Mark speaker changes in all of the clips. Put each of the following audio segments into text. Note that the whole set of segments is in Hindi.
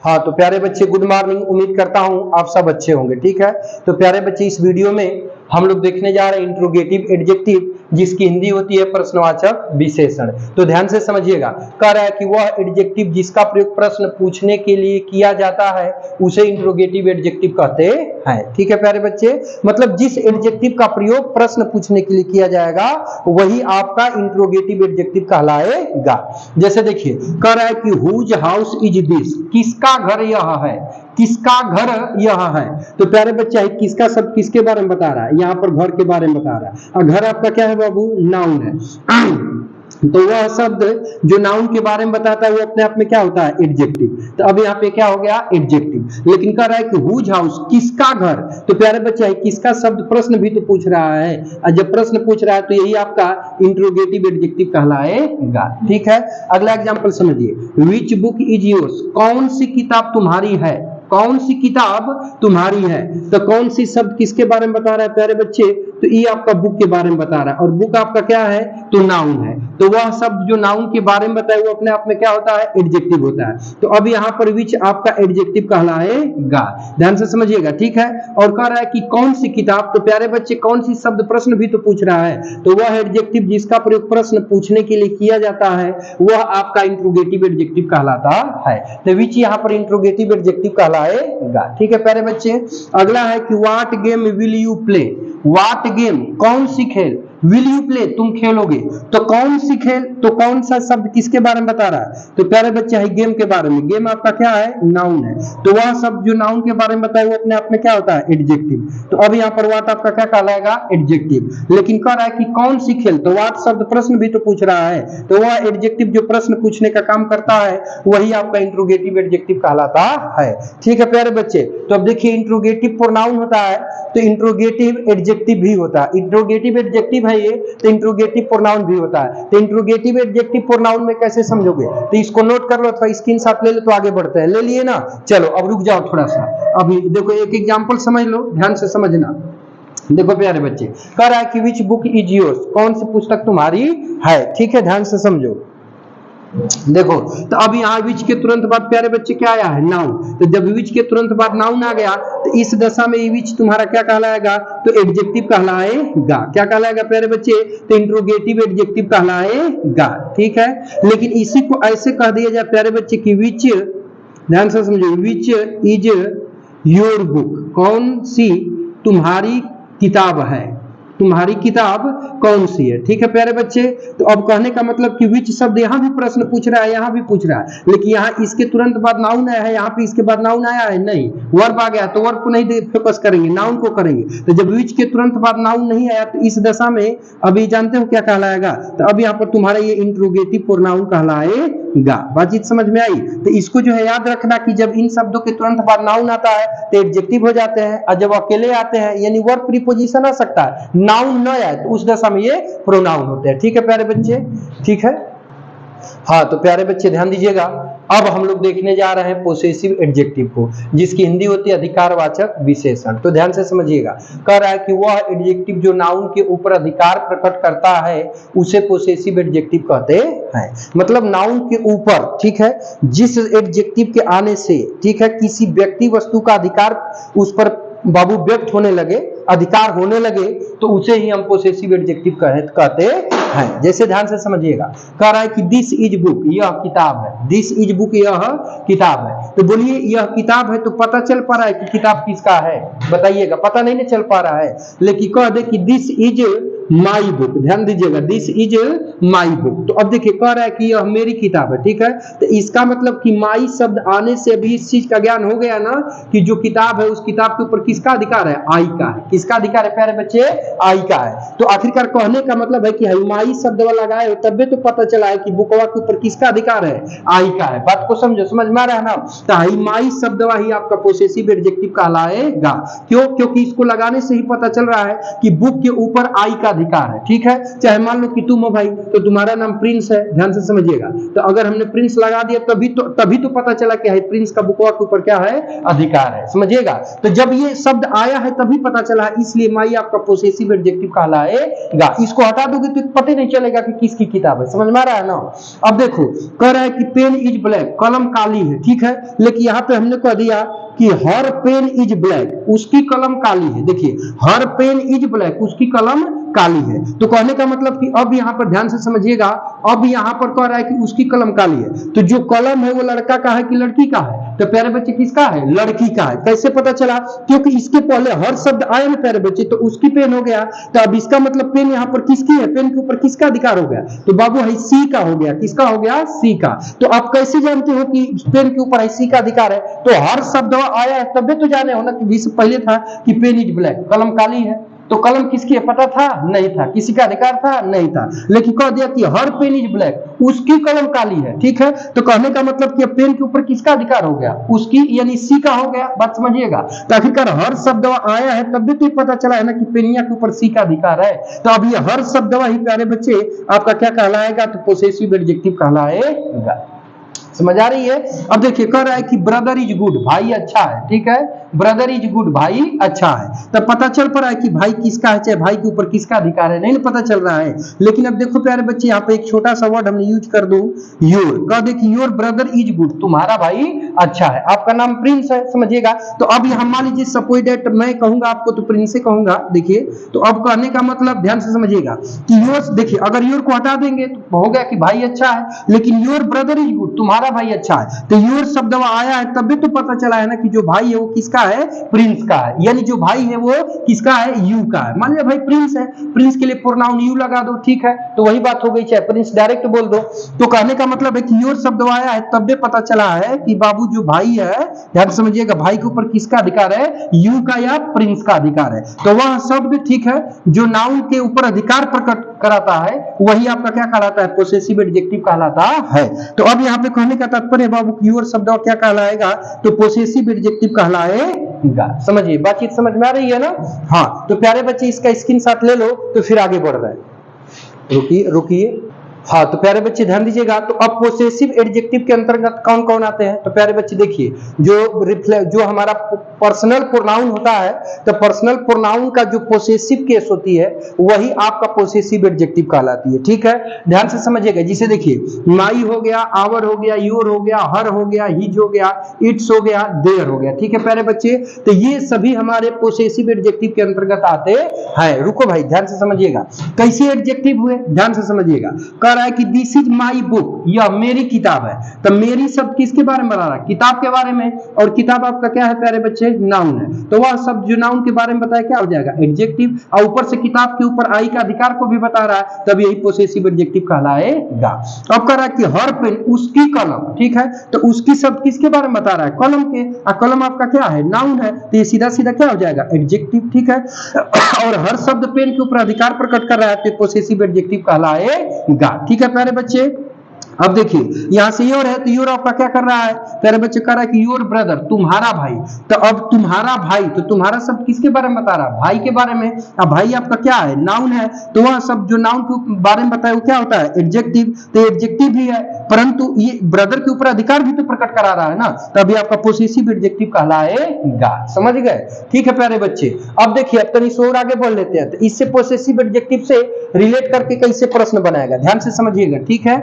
Speaker 1: हाँ तो प्यारे बच्चे गुड मॉर्निंग। उम्मीद करता हूँ आप सब अच्छे होंगे। ठीक है, तो प्यारे बच्चे इस वीडियो में हम लोग देखने जा रहे हैं इंट्रोगेटिव एडजेक्टिव, जिसकी हिंदी होती है प्रश्नवाचक विशेषण। तो ध्यान से समझिएगा। कह रहा है कि वह एडजेक्टिव जिसका प्रयोग प्रश्न पूछने के लिए किया जाता है उसे इंट्रोगेटिव एडजेक्टिव कहते हैं। ठीक है प्यारे बच्चे, मतलब जिस एडजेक्टिव का प्रयोग प्रश्न पूछने के लिए किया जाएगा वही आपका इंट्रोगेटिव एडजेक्टिव कहलाएगा। जैसे देखिए, कह रहा है कि हुज हाउस इज दिस, किसका घर यह है, किसका घर यह है। तो प्यारे बच्चे है, किसका शब्द किसके बारे में बता रहा है, यहाँ पर घर के बारे में बता रहा है। और घर आपका क्या है बाबू, नाउन है। तो वह शब्द जो नाउन के बारे में बताता है वो अपने आप में क्या होता है, एडजेक्टिव। तो अब यहाँ पे क्या हो गया, एडजेक्टिव। लेकिन कह रहा है कि हुज हाउस, किसका घर। तो प्यारे बच्चे है, किसका शब्द प्रश्न भी तो पूछ रहा है, और जब प्रश्न पूछ रहा है तो यही आपका इंट्रोगेटिव एडजेक्टिव कहलाएगा। ठीक है, अगला एग्जांपल समझिए। विच बुक इज योर्स, कौन सी किताब तुम्हारी है, कौन सी किताब तुम्हारी है। तो कौन सी शब्द किसके बारे में बता रहा है प्यारे बच्चे, तो ये आपका बुक के बारे में बता रहा है। और बुक आपका क्या है, तो नाउन है। तो वह शब्द जो नाउन के बारे में बताए वो अपने आप में क्या होता है, एडजेक्टिव होता है। तो अब यहाँ पर विच आपका एडजेक्टिव कहलाएगा। ध्यान से समझिएगा। ठीक है, और कह रहा है कि कौन सी किताब। तो प्यारे बच्चे कौन सी शब्द प्रश्न भी तो पूछ रहा है, तो वह एडजेक्टिव जिसका प्रयोग प्रश्न पूछने के लिए किया जाता है वह आपका इंट्रोगेटिव एडजेक्टिव कहलाता है। तो विच यहाँ पर इंट्रोगेटिव एडजेक्टिव कहलाएगा। ठीक है प्यारे बच्चे, अगला है कि what game will you play. What game, कौन सी खेल, विल यू प्ले, तुम खेलोगे। तो कौन सी खेल, तो कौन सा शब्द किसके बारे में बता रहा है, तो प्यारे बच्चे है गेम के बारे में। गेम आपका क्या है, नाउन है। तो वह शब्द जो नाउन के बारे में बताए वो अपने आप में क्या होता है, एडजेक्टिव। तो अब यहाँ पर व्हाट आपका क्या कहलाएगा, एडजेक्टिव। लेकिन कह रहा है कि कौन सी खेल, तो व्हाट शब्द प्रश्न भी तो पूछ रहा है, तो वह एडजेक्टिव जो प्रश्न पूछने का काम करता है वही आपका इंट्रोगेटिव एडजेक्टिव कहलाता है। ठीक है प्यारे बच्चे, तो अब देखिए इंट्रोगेटिव प्रोनाउन होता है तो इंट्रोगेटिव एडजेक्टिव भी होता है। इंट्रोगेटिव एडजेक्टिव है ये, तो इंट्रोगेटिव प्रोनाउन भी होता है। तो इंट्रोगेटिव एडजेक्टिव प्रोनाउन में कैसे समझोगे, तो इसको नोट कर लो अथवा स्क्रीनशॉट ले लो तो आगे बढ़ते हैं। ले लिए ना, चलो अब रुक जाओ थोड़ा सा। अभी देखो एक एग्जांपल समझ लो, ध्यान से समझना। देखो प्यारे बच्चे, कह रहा है कि विच बुक इज योर्स, कौन सी पुस्तक तुम्हारी है। ठीक है, ध्यान से समझो। देखो, तो अब यहाँ विच के तुरंत बाद प्यारे बच्चे क्या आया है, नाउन। तो जब विच के तुरंत बाद नाउन आ गया तो इस दशा में विच तुम्हारा क्या कहलाएगा, तो एडजेक्टिव कहलाएगा। क्या कहलाएगा प्यारे बच्चे, तो इंट्रोगेटिव एडजेक्टिव कहलाएगा। ठीक है, लेकिन इसी को ऐसे कह दिया जाए प्यारे बच्चे की विच, ध्यान से समझो, विच इज योर बुक, कौन सी तुम्हारी किताब है, तुम्हारी किताब कौन सी है। ठीक है प्यारे बच्चे, तो अब कहने का मतलब कि विच शब्द यहाँ भी प्रश्न पूछ रहा है, यहाँ भी पूछ रहा है, लेकिन यहाँ इसके तुरंत बाद नाउन आया है, यहाँ पे इसके बाद नाउन आया है नहीं, वर्ब आ गया। तो वर्ब को नहीं फोकस करेंगे, नाउन को करेंगे। तो जब विच के तुरंत बाद नाउन नहीं आया तो इस दशा में अभी जानते हो क्या कहलाएगा, तो अब यहाँ पर तुम्हारा ये इंट्रोगेटिव प्रोनाउन कहलाएगा। बातचीत समझ में आई। तो इसको जो है याद रखना कि जब इन शब्दों के तुरंत बाद नाउन आता है तो एडजेक्टिव हो जाते हैं, और जब अकेले आते हैं यानी वर्ब प्रीपोजिशन आ सकता है, नाउन न आए तो उस दशा में ये प्रोनाउन होते हैं। ठीक है प्यारे बच्चे, ठीक है। हाँ तो प्यारे बच्चे ध्यान दीजिएगा, अब हम लोग देखने जा रहे हैं पोसेसिव एडजेक्टिव को, जिसकी हिंदी होती है अधिकारवाचक विशेषण। तो ध्यान से समझिएगा, कह रहा है कि वह एडजेक्टिव जो नाउन के ऊपर अधिकार प्रकट करता है उसे पोसेसिव एडजेक्टिव कहते हैं। मतलब नाउन के ऊपर, ठीक है, जिस एडजेक्टिव के आने से, ठीक है, किसी व्यक्ति वस्तु का अधिकार उस पर बाबू व्यक्त होने लगे, अधिकार होने लगे, तो उसे ही हम पोसेसिव एडजेक्टिव कहते हैं। जैसे ध्यान से समझिएगा, कह रहा है कि दिस इज बुक, यह किताब है। दिस इज बुक, यह किताब है। तो बोलिए यह किताब है, तो पता चल पा रहा है कि किताब किसका है, बताइएगा, पता नहीं ना चल पा रहा है। लेकिन कह दे कि दिस इज माई बुक, ध्यान दीजिएगा, दिस इज माई बुक। तो अब देखिए कह रहा है कि यह मेरी किताब है। ठीक है, तो इसका मतलब कि माई शब्द आने से भी इस चीज का ज्ञान हो गया ना कि जो किताब है उस किताब के ऊपर किसका अधिकार है, आई का है। किसका अधिकार है प्यारे बच्चे, आई का है। तो आखिरकार कहने का मतलब है कि माई शब्द वाला लगाए हो तब तो पता चला है कि बुकवा के ऊपर किसका अधिकार है, आई का है। बात को समझो, समझ में आ रहा है ना। तो माई शब्द ही आपका पोसेसिव एडजेक्टिव कहलाएगा। क्यों, क्योंकि इसको लगाने से ही पता चल रहा है कि बुक के ऊपर आई का अधिकार है, ठीक है। चाहे मान लो कि तुम हो भाई, तो तुम्हारा नाम प्रिंस है, ध्यान से समझिएगा। तो अगर हमने प्रिंस लगा दिया तभी तो पता चला कि प्रिंस का बुकवा के ऊपर क्या है, अधिकार है, समझिएगा। तो जब ये शब्द आया है तभी पता चला, इसलिए माई आपका पोसेसिव एडजेक्टिव कहलाएगा। इसको हटा दोगे तो पता नहीं चलेगा कि किसकी किताब है, समझ में आ रहा है ना। अब देखो कह रहा है कि पेन इज ब्लैक, कलम काली है, ठीक है। लेकिन यहाँ पे हमने कह दिया कि हर पेन इज ब्लैक, उसकी कलम काली है। देखिए हर पेन इज ब्लैक, उसकी कलम काली है। तो कहने का मतलब कि अब यहाँ पर ध्यान से समझिएगा, अब यहाँ पर कह रहा है कि उसकी कलम काली है, तो जो कलम है वो लड़का का है कि लड़की का है? तो प्यारे बच्चे किसका है? लड़की का है। कैसे पता चला? क्योंकि इसके पहले हर शब्द आए ना प्यारे बच्चे, तो उसकी पेन हो गया। तो अब इसका मतलब पेन यहाँ पर किसकी है? पेन के ऊपर किसका अधिकार हो गया? तो बाबू है सी का हो गया। किसका हो गया? सी का। तो आप कैसे जानते हो कि पेन के ऊपर है सी का अधिकार है? तो हर शब्द आया है तब तो जाने हो ना कि पहले था कि पेन इज ब्लैक, कलम काली है। तो कलम किसकी है? पता था? नहीं था। किसी का अधिकार था? नहीं था। लेकिन कह दिया कि हर पेन इज ब्लैक, उसकी कलम काली है, ठीक है। तो कहने का मतलब कि पेन के ऊपर किसका अधिकार हो गया? उसकी, यानी सी का हो गया। बात समझिएगा। तो आखिरकार हर शब्द आया है तब भी तो पता चला है ना कि पेनिया के ऊपर सी का अधिकार है। तो अब ये हर शब्द ही प्यारे बच्चे आपका क्या कहलाएगा? तो पोसेसिव एडजेक्टिव कहलाएगा। समझ आ रही है? अब देखिए कह रहा है कि ब्रदर इज गुड, भाई अच्छा है, ठीक है। ब्रदर इज गुड, भाई अच्छा है। तब पता चल पा रहा है कि भाई किसका है, चाहे भाई के ऊपर किसका अधिकार है, नहीं पता चल रहा है। लेकिन अब देखो प्यारे बच्चे, यहाँ पे एक छोटा सा वर्ड हमने यूज कर दो, योर। कह दे कि योर ब्रदर इज गुड, तुम्हारा भाई अच्छा है। आपका नाम प्रिंस है, समझिएगा। तो अब यहाँ मान लीजिए सपोज दैट मैं कहूंगा आपको तो प्रिंस से कहूंगा। देखिए तो अब कहने का मतलब ध्यान से समझिएगा कि योर, देखिए अगर योर को हटा देंगे तो हो गया कि भाई अच्छा है। लेकिन योर ब्रदर इज गुड, तुम्हारा भाई अच्छा है। तो योर शब्द आया है तब भी तो पता चला है ना कि जो भाई है वो किसका है? प्रिंस का है। यानी जो भाई है वो किसका है? यू का है। मान लिया भाई प्रिंस है, प्रिंस के लिए प्रोनाउन यू लगा दो, ठीक है। तो वही बात हो गई, चाहे प्रिंस डायरेक्ट बोल दो। तो कहने का मतलब है कि योर शब्द आया है तब भी पता चला है कि बाबू जो भाई है, ध्यान समझिएगा, भाई के ऊपर किसका अधिकार है? यू का या प्रिंस का अधिकार है। तो वह शब्द, ठीक है, जो नाउन के ऊपर अधिकार प्रकट कराता है वही आपका क्या कहलाता है? पोसेसिव एडजेक्टिव कहलाता है। तो अब यहाँ पे कहने का तात्पर्य बाबू योर शब्द क्या कहलाएगा? तो पोसेसिव एडजेक्टिव कहलाएगा। समझिए, बातचीत समझ में आ रही है ना? हाँ, तो प्यारे बच्चे इसका स्क्रीनशॉट ले लो तो फिर आगे बढ़ रहे हैं। रुकिए। हाँ, तो प्यारे बच्चे ध्यान दीजिएगा। तो अब पोसेसिव एडजेक्टिव के अंतर्गत कौन कौन आते हैं? तो प्यारे बच्चे देखिए, जो हमारा पर्सनल प्रोनाउन होता है, तो पर्सनल प्रोनाउन का जो पोसेसिव केस होती है वही आपका पोसेसिव एडजेक्टिव कहलाती है, ठीक है। ध्यान से समझिएगा। जिसे देखिए माई हो गया, आवर हो गया, योर हो गया, हर हो गया, हिज हो गया, इट्स हो गया, देयर हो गया, ठीक है प्यारे बच्चे। तो ये सभी हमारे पोसेसिव एडजेक्टिव के अंतर्गत आते हैं। रुको भाई, ध्यान से समझिएगा कैसे एडजेक्टिव हुए, ध्यान से समझिएगा। है कि दिस इज माई बुक, यह मेरी किताब है। तो मेरी शब्द किसके बारे में बता रहा है? किताब के बारे में। और किताब आपका क्या है प्यारे बच्चे? नाउन है। तो वह शब्द जो नाउन के बारे में बताया क्या हो जाएगा? एडजेक्टिव। और ऊपर से किताब के ऊपर आई का अधिकार को भी बता रहा है, तब यही पोसेसिव एडजेक्टिव कहलाएगा। अब कह रहा है कि हर पेन, उसकी कलम, ठीक है। तो उसकी शब्द किसके बारे में बता रहा है? कलम के। कलम आपका क्या है? नाउन है। तो ये सीधा सीधा क्या हो जाएगा? एडजेक्टिव, ठीक है। और हर शब्द पेन के ऊपर अधिकार प्रकट कर रहा है तो पोसेसिव एडजेक्टिव कहलाएगा, ठीक है प्यारे बच्चे। अब देखिए यहां से योर है, तो योर आपका क्या कर रहा है प्यारे बच्चे? कर रहा है कि योर ब्रदर, तुम्हारा भाई। तो अब तुम्हारा भाई, तो तुम्हारा शब्द किसके बारे में बता रहा है? भाई के बारे में। अब भाई आपका क्या है? नाउन है। तो वह शब्द जो नाउन के बारे में बताया वो क्या होता है? एडजेक्टिव। तो एडजेक्टिव भी है, परंतु ये ब्रदर के ऊपर अधिकार भी तो प्रकट करा रहा है ना, तभी आपका पोसेसिव एडजेक्टिव कहलाएगा। समझ गए? ठीक है प्यारे बच्चे। अब देखिए, अब तनिक और आगे बढ़ लेते हैं। तो इससे पोसेसिव एडजेक्टिव से रिलेट करके कैसे प्रश्न बनाएगा, ध्यान से समझिएगा, ठीक है।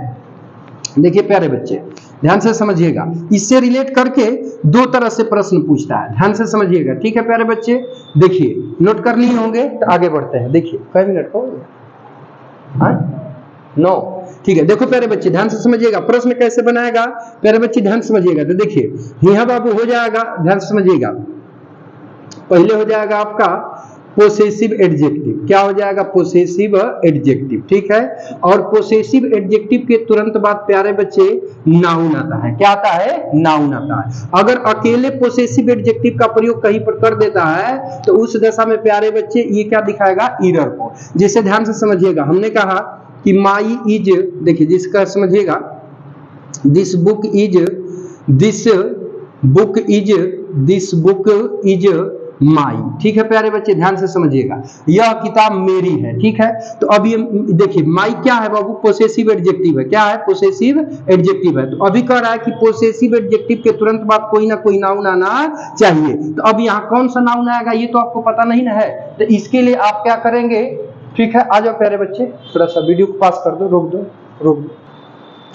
Speaker 1: देखिए प्यारे बच्चे, ध्यान से समझिएगा। इससे रिलेट करके दो तरह से प्रश्न पूछता है, ध्यान से समझिएगा, ठीक है प्यारे बच्चे। देखिए नोट कर लिए होंगे, तो आगे बढ़ते हैं। देखिए कई मिनट हो गया? 9, ठीक है। देखो प्यारे बच्चे ध्यान से समझिएगा, प्रश्न कैसे बनाएगा प्यारे बच्चे, ध्यान से समझिएगा। तो देखिए यहाँ बाबू हो जाएगा, ध्यान से समझिएगा। पहले हो जाएगा आपका पोसेसिव एडजेक्टिव। क्या हो जाएगा? पोसेसिव एडजेक्टिव, ठीक है। और पोसेसिव एडजेक्टिव के तुरंत बाद प्यारे बच्चे नाउन आता है। क्या आता है? नाउन आता है। अगर अकेले पोसेसिव एडजेक्टिव का प्रयोग कहीं पर कर देता है तो उस दशा में प्यारे बच्चे ये क्या दिखाएगा? एरर को। जैसे ध्यान से समझिएगा, हमने कहा कि माई इज, देखिए जिसका समझिएगा, दिस बुक इज माई। ठीक है प्यारे बच्चे, ध्यान से समझिएगा, यह किताब मेरी है। ठीक है, तो अब ये देखिए माई क्या है बाबू, पोसेसिव एडजेक्टिव है। क्या है, पोसेसिव एडजेक्टिव है। तो अभी कह रहा है कि पोसेसिव एडजेक्टिव के तुरंत बाद कोई ना कोई नाउन आना चाहिए। तो अब यहाँ कौन सा नाउन आएगा ये तो आपको पता नहीं ना है, तो इसके लिए आप क्या करेंगे, ठीक है, आ जाओ प्यारे बच्चे, थोड़ा सा वीडियो को पास कर दो, रोक दो, रोक दो।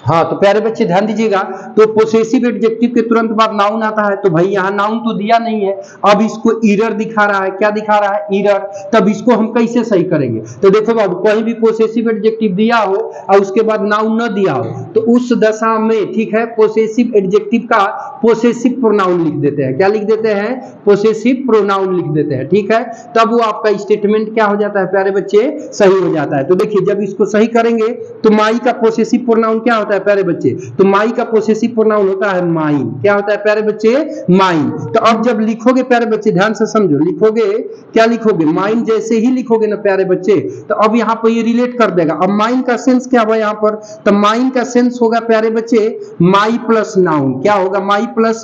Speaker 1: हाँ, तो प्यारे बच्चे ध्यान दीजिएगा, तो पोसेसिव एडजेक्टिव के तुरंत बाद नाउन आता है, तो भाई यहाँ नाउन तो दिया नहीं है, अब इसको एरर दिखा रहा है। क्या दिखा रहा है, एरर। तब इसको हम कैसे सही करेंगे, तो देखो बाबू, कहीं भी पोसेसिव एडजेक्टिव दिया हो और उसके बाद नाउन न दिया हो, तो उस दशा में, ठीक है, पोसेसिव एडजेक्टिव का पोसेसिव प्रोनाउन लिख देते हैं। क्या लिख देते हैं, पोसेसिव प्रोनाउन लिख देते हैं। ठीक है, तब वो आपका स्टेटमेंट क्या हो जाता है प्यारे बच्चे, सही हो जाता है। तो देखिए जब इसको सही करेंगे तो माई का पोसेसिव प्रोनाउन क्या होता है प्यारे बच्चे, तो माई का पोसेसिव प्रोनाउन होता है माइन। क्या होता है प्यारे बच्चे, माइन। तो अब जब लिखोगे प्यारे बच्चे, ध्यान से समझो, लिखोगे क्या लिखोगे, माइन जैसे ही लिखोगे ना प्यारे बच्चे, तो अब यहाँ पर ये रिलेट कर देगा। अब माइन का सेंस क्या हुआ यहाँ पर, तो माइन का सेंस होगा प्यारे बच्चे माई प्लस नाउन। क्या होगा, माई प्लस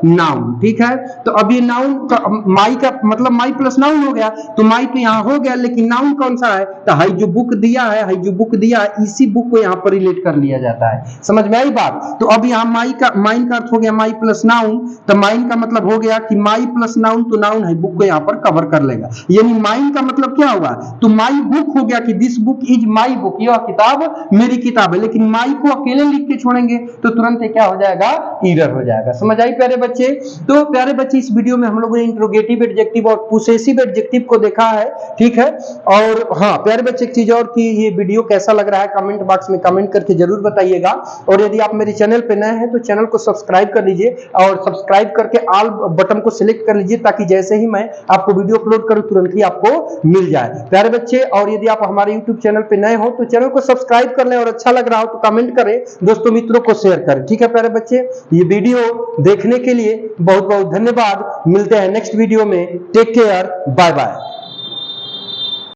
Speaker 1: नाउन। ठीक है, तो अब ये नाउन का माई का मतलब माई प्लस नाउन हो गया, तो माई तो यहाँ हो गया, लेकिन नाउन कौन सा है, तो हाई जो बुक दिया है, हाई जो बुक दिया है, इसी बुक को यहाँ पर रिलेट कर लिया जाता है। समझ में आई बात। तो अब यहाँ माइन का अर्थ हो गया माई प्लस नाउन, तो माइन का मतलब हो गया कि माई प्लस नाउन, तो नाउन है बुक को यहाँ पर कवर कर लेगा। यानी माइन का मतलब क्या हुआ, तो माई बुक हो गया कि this book is my book, यह किताब मेरी किताब है। लेकिन माई को अकेले लिख के छोड़ेंगे तो तुरंत क्या हो जाएगा, एरर हो जाएगा। समझ आई प्यारे बच्चे। तो प्यारे बच्चे इस वीडियो में हम लोगों ने इंट्रोगेटिव एडजेक्टिव और पोसेसिव एडजेक्टिव को देखा है। ठीक है, और हाँ प्यारे बच्चे एक चीज और कि ये वीडियो कैसा लग रहा है कमेंट बॉक्स में कमेंट करके जरूर बताइएगा। और यदि आप मेरे चैनल पे नए हैं तो चैनल को सब्सक्राइब कर लीजिए और सब्सक्राइब करके ऑल बटन को सिलेक्ट कर लीजिए, ताकि जैसे ही मैं आपको वीडियो अपलोड करूं तुरंत ही आपको मिल जाए प्यारे बच्चे। और यदि आप हमारे यूट्यूब चैनल पे नए हो तो चैनल को सब्सक्राइब कर लें, और अच्छा लग रहा हो तो कमेंट करें, दोस्तों मित्रों को शेयर करें। ठीक है प्यारे बच्चे, ये वीडियो देखने के लिए बहुत बहुत धन्यवाद। मिलते हैं नेक्स्ट वीडियो में, टेक केयर, बाय बाय।